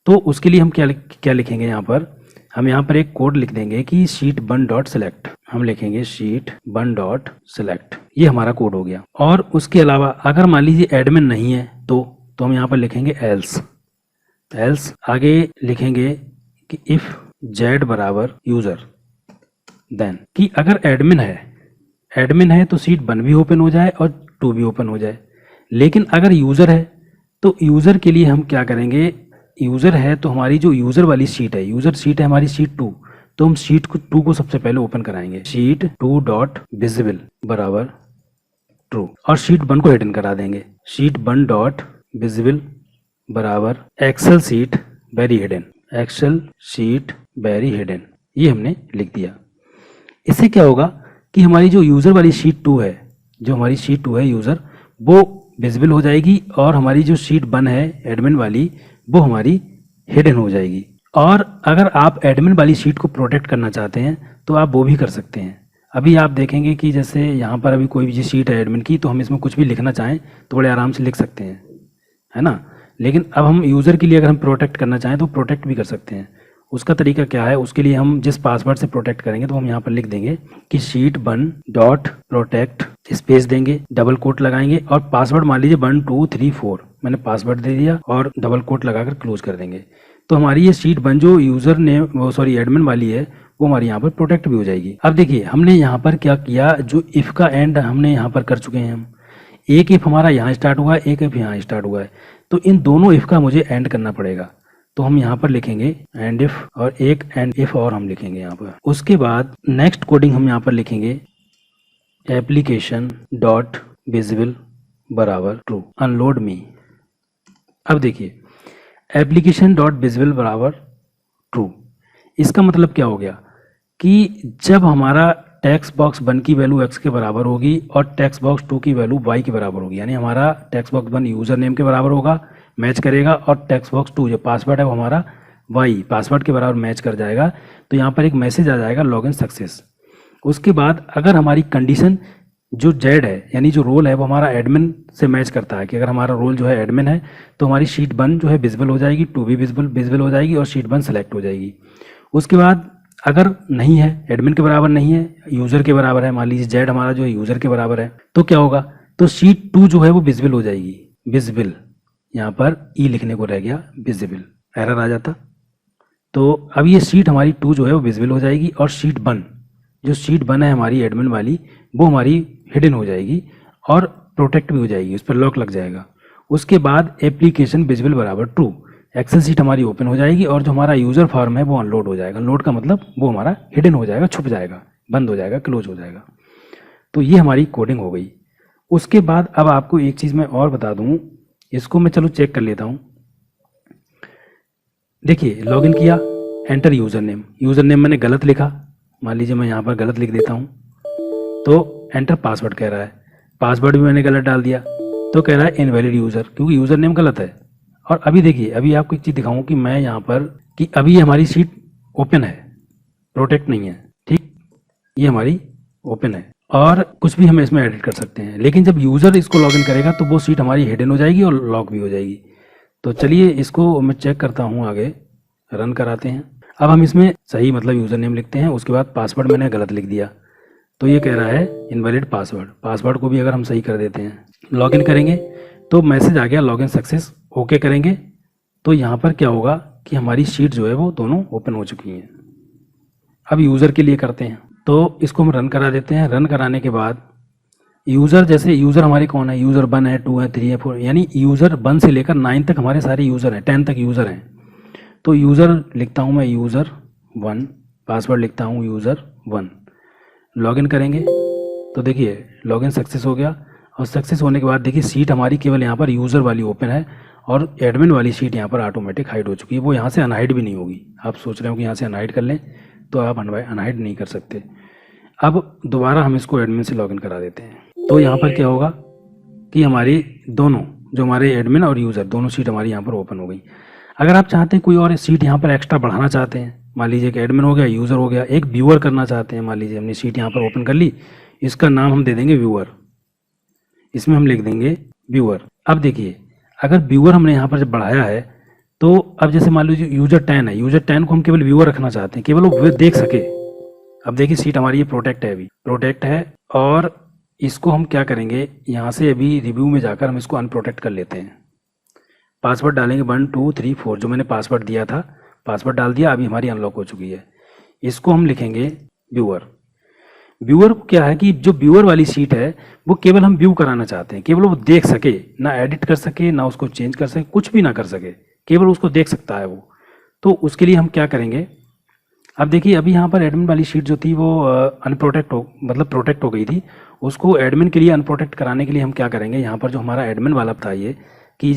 A: तो उसके लिए हम क्या लिखेंगे, यहाँ पर हम यहाँ पर एक कोड लिख देंगे कि शीट 1 डॉट सेलेक्ट, हम लिखेंगे शीट 1 डॉट सेलेक्ट, ये हमारा कोड हो गया। और उसके अलावा अगर मान लीजिए एडमिन नहीं है तो हम यहाँ पर लिखेंगे एल्स, आगे लिखेंगे कि इफ जेड बराबर यूजर, देन कि अगर एडमिन है तो शीट 1 भी ओपन हो जाए और 2 भी ओपन हो जाए, लेकिन अगर यूजर है तो यूजर के लिए हम क्या करेंगे, यूज़र है तो हमारी जो यूज़र वाली शीट है, यूज़र शीट है हमारी शीट 2, तो हम शीट 2 को सबसे पहले ओपन कराएंगे, शीट 2 डॉट विजिबल बराबर ट्रू, और शीट 1 को हिडन करा देंगे, शीट 1 डॉट विजिबल बराबर एक्सेल शीट वेरी हिडन, ये हमने लिख दिया। इससे क्या होगा कि हमारी जो यूज़र वाली शीट 2 है, जो हमारी शीट 2 है यूज़र, वो विजिबल हो जाएगी, और हमारी जो शीट 1 है एडमिन वाली वो हमारी हिडन हो जाएगी। और अगर आप एडमिन वाली शीट को प्रोटेक्ट करना चाहते हैं तो आप वो भी कर सकते हैं। अभी आप देखेंगे कि जैसे यहाँ पर अभी कोई भी शीट है एडमिन की, तो हम इसमें कुछ भी लिखना चाहें तो बड़े आराम से लिख सकते हैं, है ना। लेकिन अब हम यूज़र के लिए अगर हम प्रोटेक्ट करना चाहें तो प्रोटेक्ट भी कर सकते हैं। उसका तरीका क्या है, उसके लिए हम जिस पासवर्ड से प्रोटेक्ट करेंगे तो हम यहाँ पर लिख देंगे कि शीट 1 डॉट प्रोटेक्ट, स्पेस देंगे, डबल कोट लगाएंगे, और पासवर्ड मान लीजिए 1 2 3 4 मैंने पासवर्ड दे दिया, और डबल कोट लगाकर क्लोज कर देंगे। तो हमारी ये शीट 1 जो यूज़र नेम एडमिन वाली है वो हमारी यहाँ पर प्रोटेक्ट भी हो जाएगी। अब देखिए हमने यहाँ पर क्या किया, जो इफ़ का एंड हमने यहाँ पर कर चुके हैं हम, एक इफ़ हमारा यहाँ स्टार्ट हुआ है, एक इफ़ यहाँ स्टार्ट हुआ है, तो इन दोनों इफ़ का मुझे एंड करना पड़ेगा। तो हम यहाँ पर लिखेंगे एंड इफ, और एक एंड इफ और हम लिखेंगे यहाँ पर। उसके बाद नेक्स्ट कोडिंग हम यहाँ पर लिखेंगे एप्लीकेशन डॉट विजिबल बराबर ट्रू, अनलोड मी। अब देखिए एप्लीकेशन डॉट विजिबल बराबर ट्रू, इसका मतलब क्या हो गया कि जब हमारा टेक्स्ट बॉक्स 1 की वैल्यू x के बराबर होगी और टेक्स्ट बॉक्स 2 की वैल्यू y के बराबर होगी, यानी हमारा टेक्स्ट बॉक्स 1 यूज़र नेम के बराबर होगा, मैच करेगा और टेक्स्ट बॉक्स 2 जो पासवर्ड है वो हमारा वाई पासवर्ड के बराबर मैच कर जाएगा। तो यहाँ पर एक मैसेज आ जाएगा लॉगिन सक्सेस। उसके बाद अगर हमारी कंडीशन जो जेड है यानी जो रोल है वो हमारा एडमिन से मैच करता है कि अगर हमारा रोल जो है एडमिन है तो हमारी शीट 1 जो है विजिबल हो जाएगी, 2 भी विजिबल हो जाएगी और शीट 1 सेलेक्ट हो जाएगी। उसके बाद अगर नहीं है, एडमिन के बराबर नहीं है, यूज़र के बराबर है, मान लीजिए जेड हमारा जो है यूज़र के बराबर है, तो क्या होगा, तो शीट 2 जो है वो विजिबल हो जाएगी। विजिबल यहाँ पर ई लिखने को रह गया, विजिबल एरर आ जाता। तो अब ये शीट हमारी 2 जो है वो विजिबल हो जाएगी और शीट 1 जो शीट 1 है हमारी एडमिन वाली वो हमारी हिडन हो जाएगी और प्रोटेक्ट भी हो जाएगी, उस पर लॉक लग जाएगा। उसके बाद एप्लीकेशन विजिबल बराबर ट्रू, एक्सेल शीट हमारी ओपन हो जाएगी और जो हमारा यूज़र फॉर्म है वो अनलोड हो जाएगा। लोड का मतलब वो हमारा हिडन हो जाएगा, छुप जाएगा, बंद हो जाएगा, क्लोज हो जाएगा। तो ये हमारी कोडिंग हो गई। उसके बाद अब आपको एक चीज़ मैं और बता दूँ, इसको मैं चलो चेक कर लेता हूँ। देखिए लॉगिन किया, एंटर यूज़र नेम मैंने गलत लिखा, मान लीजिए मैं यहाँ पर गलत लिख देता हूँ, तो एंटर पासवर्ड कह रहा है, पासवर्ड भी मैंने गलत डाल दिया तो कह रहा है इनवैलिड यूज़र, क्योंकि यूज़र नेम गलत है। और अभी देखिए, अभी आपको एक चीज़ दिखाऊं कि मैं यहाँ पर कि अभी ये हमारी शीट ओपन है, प्रोटेक्ट नहीं है, ठीक, ये हमारी ओपन है और कुछ भी हम इसमें एडिट कर सकते हैं। लेकिन जब यूज़र इसको लॉगिन करेगा तो वो शीट हमारी हिडन हो जाएगी और लॉक भी हो जाएगी। तो चलिए इसको मैं चेक करता हूँ, आगे रन कराते हैं। अब हम इसमें सही मतलब यूज़र नेम लिखते हैं, उसके बाद पासवर्ड मैंने गलत लिख दिया तो ये कह रहा है इनवैलिड पासवर्ड। पासवर्ड को भी अगर हम सही कर देते हैं, लॉगिन करेंगे तो मैसेज आ गया लॉगिन सक्सेस, ओके करेंगे तो यहाँ पर क्या होगा कि हमारी शीट जो है वो दोनों ओपन हो चुकी हैं। अब यूज़र के लिए करते हैं, तो इसको हम रन करा देते हैं। रन कराने के बाद यूज़र, जैसे यूज़र हमारे कौन है, यूज़र 1 है, 2 है, 3 है, 4, यानी यूज़र 1 से लेकर 9 तक हमारे सारे यूज़र हैं, 10 तक यूज़र हैं। तो यूज़र लिखता हूँ मैं यूज़र 1, पासवर्ड लिखता हूँ यूज़र 1, लॉगिन करेंगे तो देखिए लॉगिन सक्सेस हो गया। और सक्सेस होने के बाद देखिए शीट हमारी केवल यहाँ पर यूज़र वाली ओपन है और एडमिन वाली शीट यहाँ पर ऑटोमेटिक हाइड हो चुकी है, वो यहाँ से अनहाइड भी नहीं होगी। आप सोच रहे हो कि यहाँ से अनहाइड कर लें, तो आप अनहाइड नहीं कर सकते। अब दोबारा हम इसको एडमिन से लॉगिन करा देते हैं, तो यहाँ पर क्या होगा कि हमारी दोनों जो हमारे एडमिन और यूज़र दोनों शीट हमारी यहाँ पर ओपन हो गई। अगर आप चाहते हैं कोई और सीट यहाँ पर एक्स्ट्रा बढ़ाना चाहते हैं, मान लीजिए कि एडमिन हो गया, यूज़र हो गया, एक व्यूअर करना चाहते हैं, मान लीजिए हमने सीट यहाँ पर ओपन कर ली, इसका नाम हम दे देंगे व्यूअर, इसमें हम लिख देंगे व्यूअर। अब देखिए अगर व्यूअर हमने यहाँ पर जब बढ़ाया है तो अब जैसे मान लीजिए यूज़र 10 है, यूज़र 10 को हम केवल व्यूअर रखना चाहते हैं, केवल वो देख सके। अब देखिए सीट हमारी ये प्रोटेक्ट है, अभी प्रोटेक्ट है और इसको हम क्या करेंगे, यहाँ से अभी रिव्यू में जाकर हम इसको अनप्रोटेक्ट कर लेते हैं। पासवर्ड डालेंगे 1 2 3 4, जो मैंने पासवर्ड दिया था, पासवर्ड डाल दिया, अभी हमारी अनलॉक हो चुकी है। इसको हम लिखेंगे व्यूअर। व्यूअर को क्या है कि जो व्यूअर वाली सीट है वो केवल हम व्यू कराना चाहते हैं, केवल वो देख सके, ना एडिट कर सके, ना उसको चेंज कर सके, कुछ भी ना कर सके, केवल उसको देख सकता है वो। तो उसके लिए हम क्या करेंगे, अब देखिए अभी यहाँ पर एडमिन वाली शीट जो थी वो अनप्रोटेक्ट मतलब प्रोटेक्ट हो गई थी, उसको एडमिन के लिए अनप्रोटेक्ट कराने के लिए हम क्या करेंगे, यहाँ पर जो हमारा एडमिन वाला बताइए कि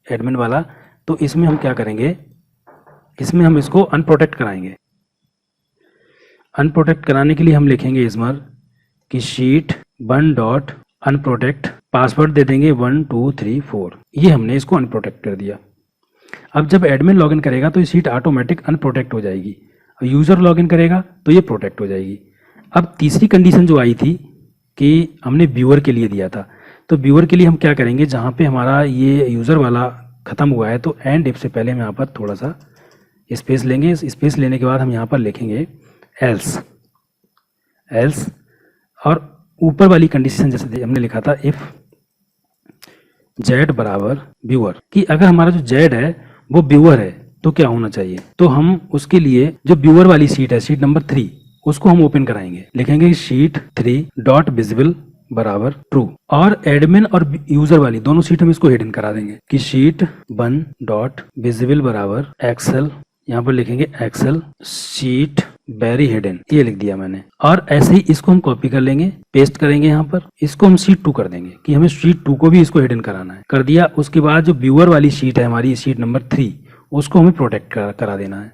A: एडमिन वाला, तो इसमें हम क्या करेंगे, इसमें हम इसको अनप्रोटेक्ट कराएंगे। अनप्रोटेक्ट कराने के लिए हम लिखेंगे इसमें कि शीट 1 डॉट अनप्रोटेक्ट, पासवर्ड दे देंगे 1 2 3 4, ये हमने इसको अनप्रोटेक्ट कर दिया। अब जब एडमिन लॉगिन करेगा तो ये शीट ऑटोमेटिक अनप्रोटेक्ट हो जाएगी, यूज़र लॉगिन करेगा तो ये प्रोटेक्ट हो जाएगी। अब तीसरी कंडीशन जो आई थी कि हमने व्यूअर के लिए दिया था, तो व्यूअर के लिए हम क्या करेंगे, जहाँ पे हमारा ये यूज़र वाला ख़त्म हुआ है तो एंड इफ से पहले हम यहाँ पर थोड़ा सा स्पेस लेंगे। स्पेस लेने के बाद हम यहाँ पर लिखेंगे एल्स, एल्स, और ऊपर वाली कंडीशन जैसे हमने लिखा था इफ़ जेड बराबर व्यूअर, कि अगर हमारा जो जेड है वो व्यूअर है तो क्या होना चाहिए, तो हम उसके लिए जो व्यूअर वाली सीट है, सीट नंबर 3, उसको हम ओपन कराएंगे। लिखेंगे शीट 3 डॉट विजिबल बराबर ट्रू, और एडमिन और यूजर वाली दोनों सीट हम इसको हिडन करा देंगे कि शीट 1 डॉट विजिबल बराबर एक्सेल, यहाँ पर लिखेंगे एक्सेल शीट वेरी हिडन, ये लिख दिया मैंने। और ऐसे ही इसको हम कॉपी कर लेंगे, पेस्ट करेंगे यहाँ पर, इसको हम शीट 2 कर देंगे कि हमें शीट 2 को भी इसको हिडन कराना है, कर दिया। उसके बाद जो व्यूअर वाली शीट है हमारी, शीट नंबर 3, उसको हमें प्रोटेक्ट करा देना है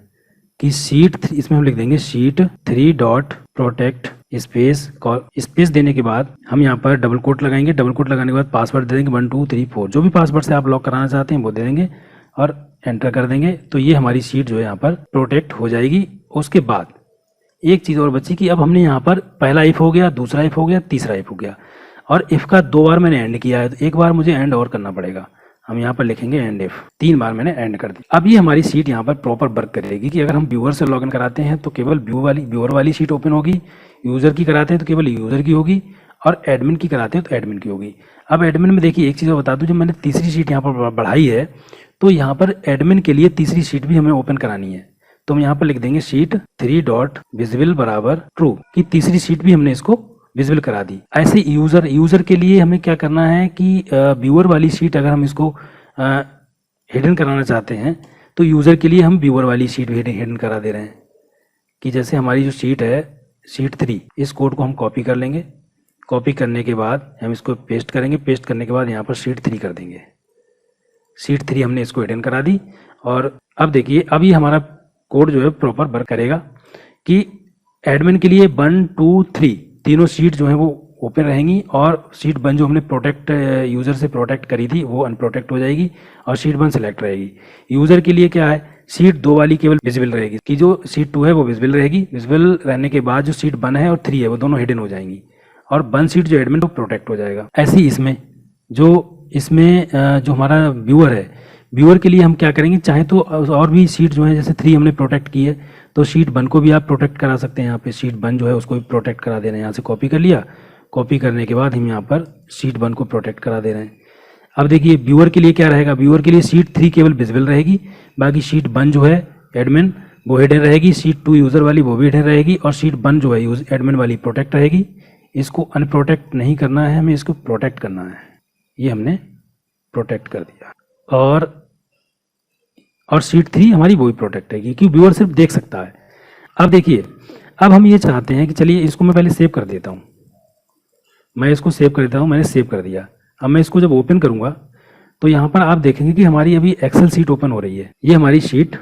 A: कि शीट इसमें हम लिख देंगे शीट 3 डॉट प्रोटेक्ट स्पेस देने के बाद हम यहाँ पर डबल कोट लगाएंगे। डबल कोट लगाने के बाद पासवर्ड दे देंगे 1 2 3 4, जो भी पासवर्ड से आप लॉक कराना चाहते हैं वो दे देंगे और एंटर कर देंगे। तो ये हमारी शीट जो है यहाँ पर प्रोटेक्ट हो जाएगी। उसके बाद एक चीज़ और बची कि अब हमने यहाँ पर पहला इफ हो गया, दूसरा इफ हो गया, तीसरा इफ हो गया, और इफ का 2 बार मैंने एंड किया है, तो एक बार मुझे एंड और करना पड़ेगा। हम यहाँ पर लिखेंगे एंड इफ, 3 बार मैंने एंड कर दी। अब ये हमारी शीट यहाँ पर प्रॉपर वर्क करेगी कि अगर हम व्यूअर से लॉगिन कराते हैं तो केवल व्यूअर वाली शीट ओपन होगी, यूजर की कराते हैं तो केवल यूजर की होगी, और एडमिन की कराते हैं तो एडमिन की होगी। अब एडमिन में देखिए एक चीज़ और बता दूं, जब मैंने तीसरी शीट यहाँ पर बढ़ाई है तो यहाँ पर एडमिन के लिए तीसरी शीट भी हमें ओपन करानी है। तो हम यहाँ पर लिख देंगे शीट 3 डॉट विजिबल बराबर ट्रू, कि तीसरी शीट भी हमने इसको विजिबल करा दी। ऐसे यूजर के लिए हमें क्या करना है कि व्यूअर वाली शीट अगर हम इसको हिडन कराना चाहते हैं तो यूजर के लिए हम व्यूअर वाली शीट भी हिडन करा दे रहे हैं। कि जैसे हमारी जो शीट है शीट 3, इस कोड को हम कॉपी कर लेंगे। कॉपी करने के बाद हम इसको पेस्ट करेंगे। पेस्ट करने के बाद यहाँ पर शीट 3 कर देंगे। शीट 3 हमने इसको हिडन करा दी। और अब देखिए अब ये हमारा कोड जो है प्रॉपर वर्क करेगा कि एडमिन के लिए 1 2 3 तीनों शीट जो है वो ओपन रहेंगी, और शीट 1 जो हमने प्रोटेक्ट यूज़र से प्रोटेक्ट करी थी वो अनप्रोटेक्ट हो जाएगी, और शीट 1 सेलेक्ट रहेगी। यूज़र के लिए क्या है, शीट 2 वाली केवल विजिबल रहेगी, कि जो शीट 2 है वो विजिबल रहेगी। विजिबल रहने के बाद जो शीट 1 है और 3 है वो दोनों हिडन हो जाएंगी, और 1 शीट जो एडमिन वो प्रोटेक्ट हो जाएगा। ऐसे ही इसमें जो हमारा व्यूअर है, व्यूअर के लिए हम क्या करेंगे, चाहे तो और भी शीट जो है जैसे 3 हमने प्रोटेक्ट की है तो शीट 1 को भी आप प्रोटेक्ट करा सकते हैं। यहाँ पे शीट 1 जो है उसको भी प्रोटेक्ट करा दे रहे हैं। यहाँ से कॉपी कर लिया, कॉपी करने के बाद हम यहाँ पर शीट 1 को प्रोटेक्ट करा दे रहे हैं। अब देखिए व्यूअर के लिए क्या रहेगा, व्यूअर के लिए शीट 3 केवल विजिबल रहेगी, बाकी शीट 1 जो है एडमिन वो हिडन रहेगी, शीट 2 यूज़र वाली वो भी हिडन रहेगी, और शीट 1 जो है एडमिन वाली प्रोटेक्ट रहेगी। इसको अनप्रोटेक्ट नहीं करना है, हमें इसको प्रोटेक्ट करना है। ये हमने प्रोटेक्ट कर दिया, और शीट 3 हमारी वो भी प्रोटेक्ट रहेगी क्योंकि व्यूअर सिर्फ देख सकता है। अब देखिए अब हम ये चाहते हैं कि चलिए इसको मैं पहले सेव कर देता हूँ। मैंने सेव कर दिया। अब मैं इसको जब ओपन करूँगा तो यहाँ पर आप देखेंगे कि हमारी अभी एक्सेल शीट ओपन हो रही है। ये हमारी शीट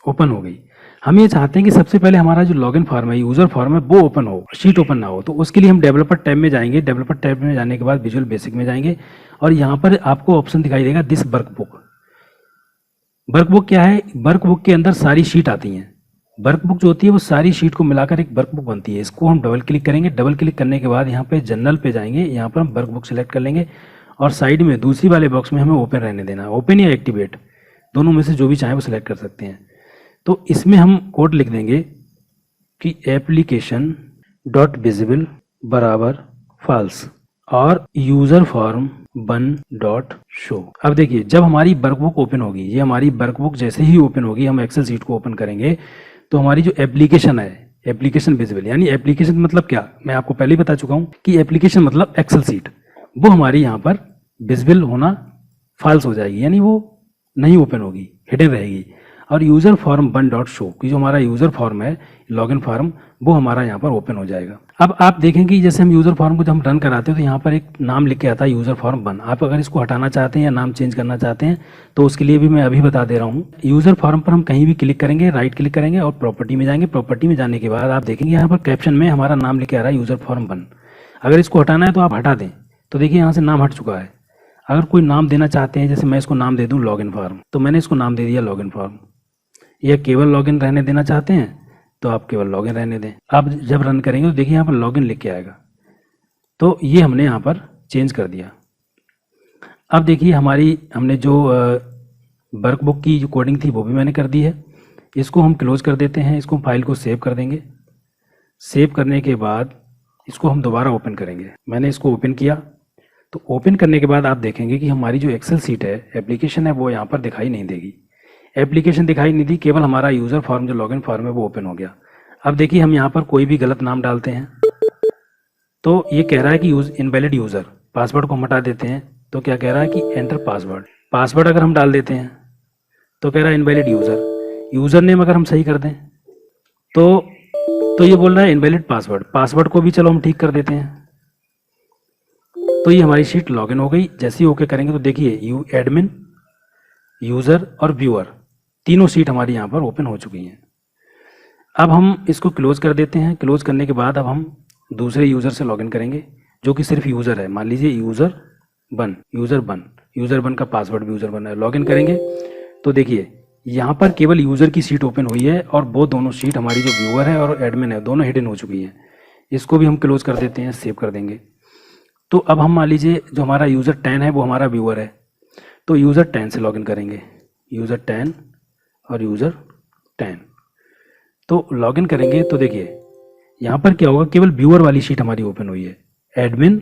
A: ओपन हो गई। हम ये चाहते हैं कि सबसे पहले हमारा जो लॉगिन फॉर्म है, यूज़र फॉर्म है, वो ओपन हो, शीट ओपन ना हो। तो उसके लिए हम डेवलपर टैब में जाएंगे। डेवलपर टैब में जाने के बाद विजुअल बेसिक में जाएंगे, और यहाँ पर आपको ऑप्शन दिखाई देगा दिस वर्कबुक। वर्कबुक क्या है, वर्कबुक के अंदर सारी शीट आती हैं। वर्कबुक जो होती है वो सारी शीट को मिलाकर एक वर्कबुक बनती है। इसको हम डबल क्लिक करेंगे। डबल क्लिक करने के बाद यहाँ पे जनरल पे जाएंगे, यहाँ पर हम वर्कबुक सेलेक्ट कर लेंगे, और साइड में दूसरी वाले बॉक्स में हमें ओपन रहने देना है। ओपन या एक्टिवेट दोनों में से जो भी चाहे वो सिलेक्ट कर सकते हैं। तो इसमें हम कोड लिख देंगे कि एप्लीकेशन डॉट विजिबल बराबर फॉल्स और यूज़र फॉर्म 1 डॉट शो। अब देखिए जब हमारी वर्कबुक ओपन होगी, ये हमारी वर्कबुक जैसे ही ओपन होगी, हम एक्सेल सीट को ओपन करेंगे तो हमारी जो एप्लीकेशन है, एप्लीकेशन विजिबल, यानी एप्लीकेशन मतलब क्या, मैं आपको पहले ही बता चुका हूँ कि एप्लीकेशन मतलब एक्सेल सीट, वो हमारी यहाँ पर विजिबल होना फॉल्स हो जाएगी, यानी वो नहीं ओपन होगी, हिडन रहेगी। और यूज़र फॉर्म 1 डॉट शो की जो हमारा यूज़र फॉर्म है, लॉगिन फॉर्म, वो हमारा यहाँ पर ओपन हो जाएगा। अब आप देखेंगे कि जैसे हम यूज़र फॉर्म को जब हम रन कराते हैं तो यहाँ पर एक नाम लिख के आता है यूज़र फॉर्म 1। आप अगर इसको हटाना चाहते हैं या नाम चेंज करना चाहते हैं तो उसके लिए भी मैं अभी बता दे रहा हूँ। यूज़र फॉर्म पर हम कहीं भी क्लिक करेंगे, राइट क्लिक करेंगे और प्रॉपर्टी में जाएंगे। प्रॉपर्टी में जाने के बाद आप देखेंगे यहाँ पर कैप्शन में हमारा नाम लिख के आ रहा है यूज़र फॉर्म 1। अगर इसको हटाना है तो आप हटा दें, तो देखिए यहाँ से नाम हट चुका है। अगर कोई नाम देना चाहते हैं, जैसे मैं इसको नाम दे दूँ लॉगिन फॉर्म, तो मैंने इसको नाम दे दिया लॉगिन फॉर्म। या केवल लॉगिन रहने देना चाहते हैं तो आप केवल लॉगिन रहने दें। आप जब रन करेंगे तो देखिए यहाँ पर लॉगिन लिख के आएगा, तो ये हमने यहाँ पर चेंज कर दिया। अब देखिए हमने जो वर्कबुक की जो कोडिंग थी वो भी मैंने कर दी है। इसको हम क्लोज कर देते हैं, इसको फाइल को सेव कर देंगे। सेव करने के बाद इसको हम दोबारा ओपन करेंगे। मैंने इसको ओपन किया, तो ओपन करने के बाद आप देखेंगे कि हमारी जो एक्सेल सीट है, एप्लीकेशन है, वो यहाँ पर दिखाई नहीं देगी। एप्लीकेशन दिखाई नहीं दी, केवल हमारा यूज़र फॉर्म जो लॉगिन फॉर्म है वो ओपन हो गया। अब देखिए हम यहाँ पर कोई भी गलत नाम डालते हैं तो ये कह रहा है कि इनवैलिड यूज़र। पासवर्ड को हम हटा देते हैं तो क्या कह रहा है कि एंटर पासवर्ड। पासवर्ड अगर हम डाल देते हैं तो कह रहा है इनवैलिड यूज़र। यूज़र नेम अगर हम सही कर दें तो ये बोल रहा है इनवैलिड पासवर्ड। पासवर्ड को भी चलो हम ठीक कर देते हैं। तो ये हमारी शीट लॉगिन हो गई। जैसे ही ओके करेंगे तो देखिए एडमिन, यूज़र और व्यूअर तीनों सीट हमारी यहाँ पर ओपन हो चुकी हैं। अब हम इसको क्लोज कर देते हैं। क्लोज करने के बाद अब हम दूसरे यूज़र से लॉगिन करेंगे जो कि सिर्फ यूज़र है। मान लीजिए यूज़र वन का पासवर्ड भी यूज़र वन है। लॉगिन करेंगे तो देखिए यहाँ पर केवल यूज़र की सीट ओपन हुई है और वो दोनों सीट हमारी जो व्यूअर है और एडमिन है दोनों हिडन हो चुकी हैं। इसको भी हम क्लोज कर देते हैं, सेव कर देंगे। तो अब हम मान लीजिए जो हमारा यूज़र 10 है वो हमारा व्यूअर है, तो यूज़र 10 से लॉगिन करेंगे। यूज़र 10 और यूज़र 10 तो लॉगिन करेंगे तो देखिए यहाँ पर क्या होगा, केवल व्यूअर वाली शीट हमारी ओपन हुई है। एडमिन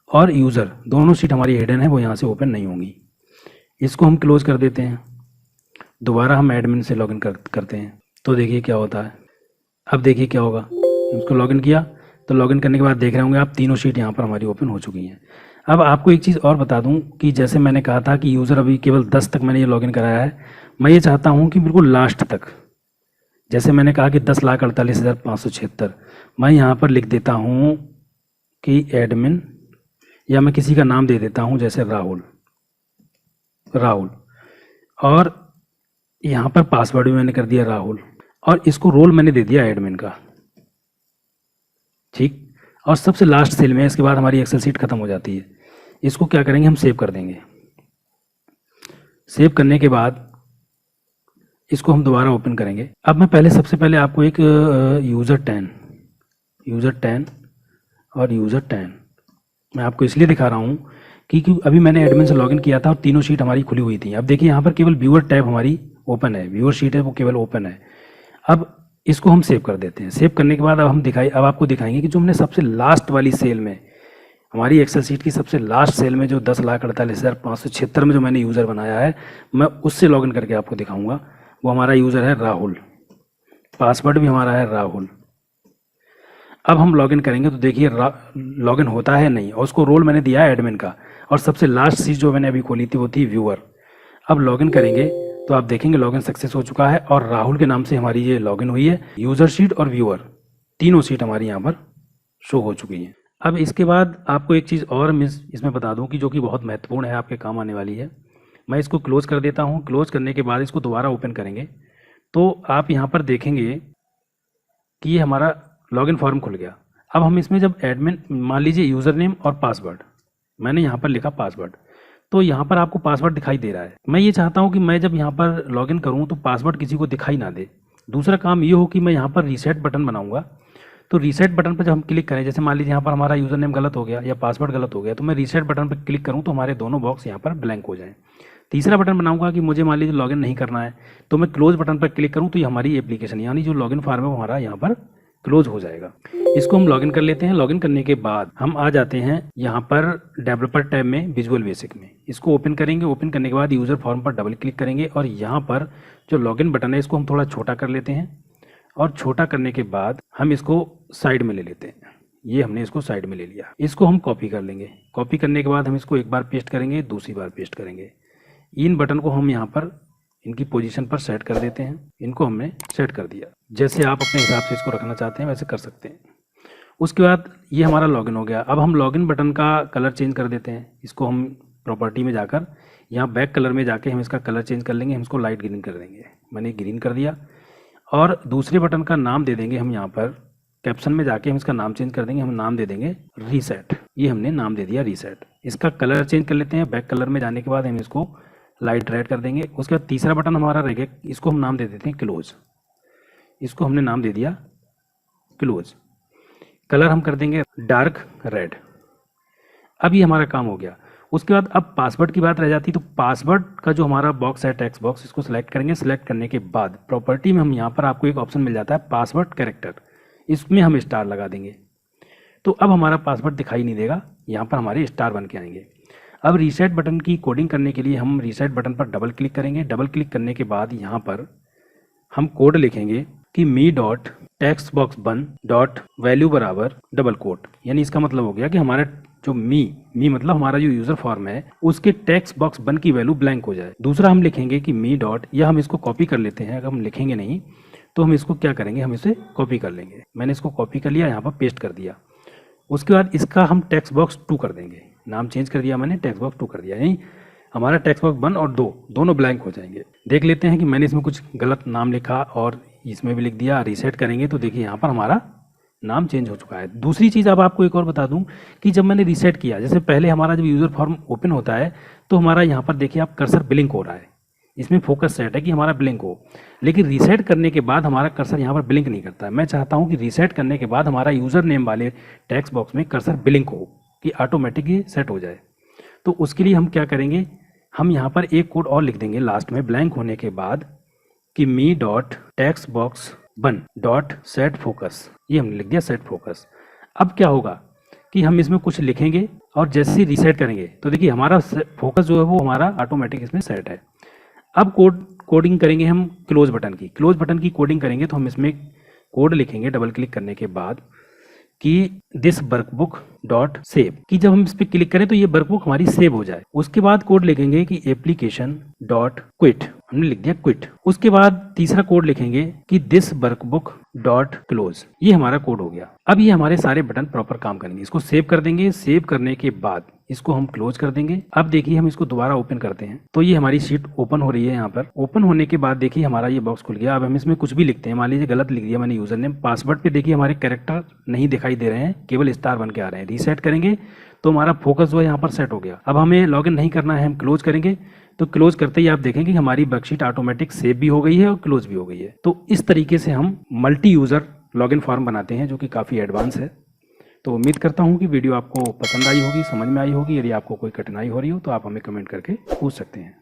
A: और यूज़र दोनों शीट हमारी हिडन है, वो यहाँ से ओपन नहीं होंगी। इसको हम क्लोज कर देते हैं। दोबारा हम एडमिन से लॉगिन करते हैं तो देखिए क्या होता है। अब देखिए क्या होगा, इसको लॉगिन किया तो लॉगिन करने के बाद देख रहे होंगे आप तीनों शीट यहाँ पर हमारी ओपन हो चुकी हैं। अब आपको एक चीज़ और बता दूं कि जैसे मैंने कहा था कि यूज़र अभी केवल 10 तक मैंने ये लॉगिन कराया है, मैं ये चाहता हूँ कि बिल्कुल लास्ट तक, जैसे मैंने कहा कि 10,48,576, मैं यहाँ पर लिख देता हूँ कि एडमिन, या मैं किसी का नाम दे देता हूँ जैसे राहुल, और यहाँ पर पासवर्ड भी मैंने कर दिया राहुल, और इसको रोल मैंने दे दिया एडमिन का, ठीक। और सबसे लास्ट सेल में, इसके बाद हमारी एक्सेल सीट खत्म हो जाती है। इसको क्या करेंगे, हम सेव कर देंगे। सेव करने के बाद इसको हम दोबारा ओपन करेंगे। अब मैं सबसे पहले आपको एक यूज़र 10 और यूज़र 10 मैं आपको इसलिए दिखा रहा हूँ क्योंकि अभी मैंने एडमिन से लॉगिन किया था और तीनों शीट हमारी खुली हुई थी। अब देखिए यहाँ पर केवल व्यूअर टैब हमारी ओपन है, व्यूअर शीट है वो केवल ओपन है। अब इसको हम सेव कर देते हैं। सेव करने के बाद अब आपको दिखाएंगे कि जो हमने सबसे लास्ट वाली सेल में, हमारी एक्सेल सीट की सबसे लास्ट सेल में जो 10,48,576 में जो मैंने यूज़र बनाया है, मैं उससे लॉगिन करके आपको दिखाऊंगा। वो हमारा यूज़र है राहुल, पासवर्ड भी हमारा है राहुल। अब हम लॉगिन करेंगे तो देखिए लॉगिन होता है नहीं, और उसको रोल मैंने दिया है एडमिन का, और सबसे लास्ट सीट जो मैंने अभी खोली थी वो थी व्यूअर। अब लॉगिन करेंगे तो आप देखेंगे लॉगिन सक्सेस हो चुका है और राहुल के नाम से हमारी ये लॉगिन हुई है। यूज़र शीट और व्यूअर तीनों सीट हमारी यहाँ पर शो हो चुकी हैं। अब इसके बाद आपको एक चीज़ और इसमें बता दूं कि जो कि बहुत महत्वपूर्ण है, आपके काम आने वाली है। मैं इसको क्लोज कर देता हूँ। क्लोज करने के बाद इसको दोबारा ओपन करेंगे तो आप यहाँ पर देखेंगे कि ये हमारा लॉगिन फॉर्म खुल गया। अब हम इसमें जब एडमिन, मान लीजिए यूज़र नेम और पासवर्ड, मैंने यहाँ पर लिखा पासवर्ड, तो यहाँ पर आपको पासवर्ड दिखाई दे रहा है। मैं ये चाहता हूँ कि मैं जब यहाँ पर लॉगिन करूँ तो पासवर्ड किसी को दिखाई ना दे। दूसरा काम ये हो कि मैं यहाँ पर रीसेट बटन बनाऊँगा। तो रीसेट बटन पर जब हम क्लिक करें, जैसे मान लीजिए यहाँ पर हमारा यूज़र नेम गलत हो गया या पासवर्ड गलत हो गया, तो मैं रीसेट बटन पर क्लिक करूँ तो हमारे दोनों बॉक्स यहाँ पर ब्लैंक हो जाएँ। तीसरा बटन बनाऊंगा कि मुझे मान लीजिए लॉगिन नहीं करना है, तो मैं क्लोज बटन पर क्लिक करूँ तो ये हमारी एप्लीकेशन, यानी जो लॉगिन फॉर्म है वो हमारा यहाँ पर क्लोज हो जाएगा। इसको हम लॉगिन कर लेते हैं। लॉगिन करने के बाद हम आ जाते हैं यहाँ पर डेवलपर टैब में, विजुअल बेसिक में। इसको ओपन करेंगे। ओपन करने के बाद यूज़र फॉर्म पर डबल क्लिक करेंगे और यहाँ पर जो लॉगिन बटन है इसको हम थोड़ा छोटा कर लेते हैं, और छोटा करने के बाद हम इसको साइड में ले लेते हैं। ये हमने इसको साइड में ले लिया। इसको हम कॉपी कर लेंगे। कॉपी करने के बाद हम इसको एक बार पेस्ट करेंगे, दूसरी बार पेस्ट करेंगे। इन बटन को हम यहाँ पर इनकी पोजीशन पर सेट कर देते हैं। इनको हमने सेट कर दिया। जैसे आप अपने हिसाब से इसको रखना चाहते हैं वैसे कर सकते हैं। उसके बाद ये हमारा लॉगिन हो गया। अब हम लॉगिन बटन का कलर चेंज कर देते हैं। इसको हम प्रॉपर्टी में जाकर यहाँ बैक कलर में जाके हम इसका कलर चेंज कर लेंगे। हम इसको लाइट ग्रीन कर देंगे। मैंने ग्रीन कर दिया। और दूसरे बटन का नाम दे देंगे हम, यहाँ पर कैप्शन में जाके हम इसका नाम चेंज कर देंगे। हम नाम दे देंगे रीसेट। ये हमने नाम दे दिया रीसेट। इसका कलर चेंज कर लेते हैं। बैक कलर में जाने के बाद हम इसको लाइट रेड कर देंगे। उसके बाद तीसरा बटन हमारा रहेगा, इसको हम नाम दे देते हैं क्लोज। इसको हमने नाम दे दिया क्लोज। कलर हम कर देंगे डार्क रेड। अब ये हमारा काम हो गया। उसके बाद अब पासवर्ड की बात रह जाती है। तो पासवर्ड का जो हमारा बॉक्स है, टेक्स्ट बॉक्स, इसको सिलेक्ट करेंगे। सिलेक्ट करने के बाद प्रॉपर्टी में हम यहाँ पर आपको एक ऑप्शन मिल जाता है पासवर्ड कैरेक्टर। इसमें हम स्टार लगा देंगे। तो अब हमारा पासवर्ड दिखाई नहीं देगा, यहाँ पर हमारे स्टार बन के आएंगे। अब रीसेट बटन की कोडिंग करने के लिए हम रीसेट बटन पर डबल क्लिक करेंगे। डबल क्लिक करने के बाद यहाँ पर हम कोड लिखेंगे कि मी डॉट टेक्स्ट बॉक्स बन डॉट वैल्यू बराबर डबल कोट। यानी इसका मतलब हो गया कि हमारा जो मी मतलब हमारा जो यूज़र फॉर्म है उसके टेक्स्ट बॉक्स बन की वैल्यू ब्लैंक हो जाए। दूसरा हम लिखेंगे कि मी डॉट, या हम इसको कॉपी कर लेते हैं। अगर हम लिखेंगे नहीं तो हम इसको क्या करेंगे, हम इसे कॉपी कर लेंगे। मैंने इसको कॉपी कर लिया, यहाँ पर पेस्ट कर दिया। उसके बाद इसका हम टेक्स्ट बॉक्स 2 कर देंगे। नाम चेंज कर दिया मैंने, टेक्स्ट बॉक्स 2 कर दिया। यानी हमारा टेक्स्ट बॉक्स 1 और 2 दोनों ब्लैंक हो जाएंगे। देख लेते हैं कि मैंने इसमें कुछ गलत नाम लिखा और इसमें भी लिख दिया। रीसेट करेंगे तो देखिए यहाँ पर हमारा नाम चेंज हो चुका है। दूसरी चीज़ अब आपको एक और बता दूं कि जब मैंने रीसेट किया, जैसे पहले हमारा जब यूज़र फॉर्म ओपन होता है तो हमारा यहाँ पर देखिए आप कर्सर ब्लिंक हो रहा है, इसमें फोकस सेट है कि हमारा ब्लिंक हो, लेकिन रीसेट करने के बाद हमारा कर्सर यहाँ पर ब्लिंक नहीं करता है। मैं चाहता हूँ कि रीसेट करने के बाद हमारा यूज़र नेम वाले टेक्स्ट बॉक्स में कर्सर ब्लिंक हो, कि ऑटोमेटिक ये सेट हो जाए। तो उसके लिए हम क्या करेंगे, हम यहाँ पर एक कोड और लिख देंगे लास्ट में ब्लैंक होने के बाद कि me dot text box one dot set focus, ये हमने लिख दिया सेट फोकस। अब क्या होगा कि हम इसमें कुछ लिखेंगे और जैसे ही रीसेट करेंगे तो देखिए हमारा फोकस जो है वो हमारा ऑटोमेटिक इसमें सेट है। अब कोडिंग करेंगे हम क्लोज बटन की कोडिंग करेंगे। तो हम इसमें कोड लिखेंगे डबल क्लिक करने के बाद कि दिस वर्कबुक डॉट सेव, कि जब हम इस पर क्लिक करें तो ये वर्कबुक हमारी सेव हो जाए। उसके बाद कोड लिखेंगे कि एप्लीकेशन डॉट क्विट, हमने लिख दिया क्विट। उसके बाद तीसरा कोड लिखेंगे कि दिस वर्कबुक डॉट क्लोज, ये हमारा कोड हो गया। अब ये हमारे सारे बटन प्रॉपर काम करेंगे। इसको सेव कर देंगे, सेव करने के बाद इसको हम क्लोज कर देंगे। अब देखिए हम इसको दोबारा ओपन करते हैं तो ये हमारी शीट ओपन हो रही है। यहाँ पर ओपन होने के बाद देखिए हमारा ये बॉक्स खुल गया। अब हम इसमें कुछ भी लिखते हैं, मान लीजिए गलत लिख दिया मैंने यूजर नेम, पासवर्ड पे देखिए हमारे कैरेक्टर नहीं दिखाई दे रहे हैं, केवल स्टार बन के आ रहे हैं। रीसेट करेंगे तो हमारा फोकस जो है यहाँ पर सेट हो गया। अब हमें लॉगिन नहीं करना है, हम क्लोज करेंगे। तो क्लोज करते ही आप देखेंगे कि हमारी वर्कशीट ऑटोमेटिक सेव भी हो गई है और क्लोज भी हो गई है। तो इस तरीके से हम मल्टी यूज़र लॉगिन फॉर्म बनाते हैं, जो कि काफ़ी एडवांस है। तो उम्मीद करता हूँ कि वीडियो आपको पसंद आई होगी, समझ में आई होगी। यदि आपको कोई कठिनाई हो रही हो तो आप हमें कमेंट करके पूछ सकते हैं।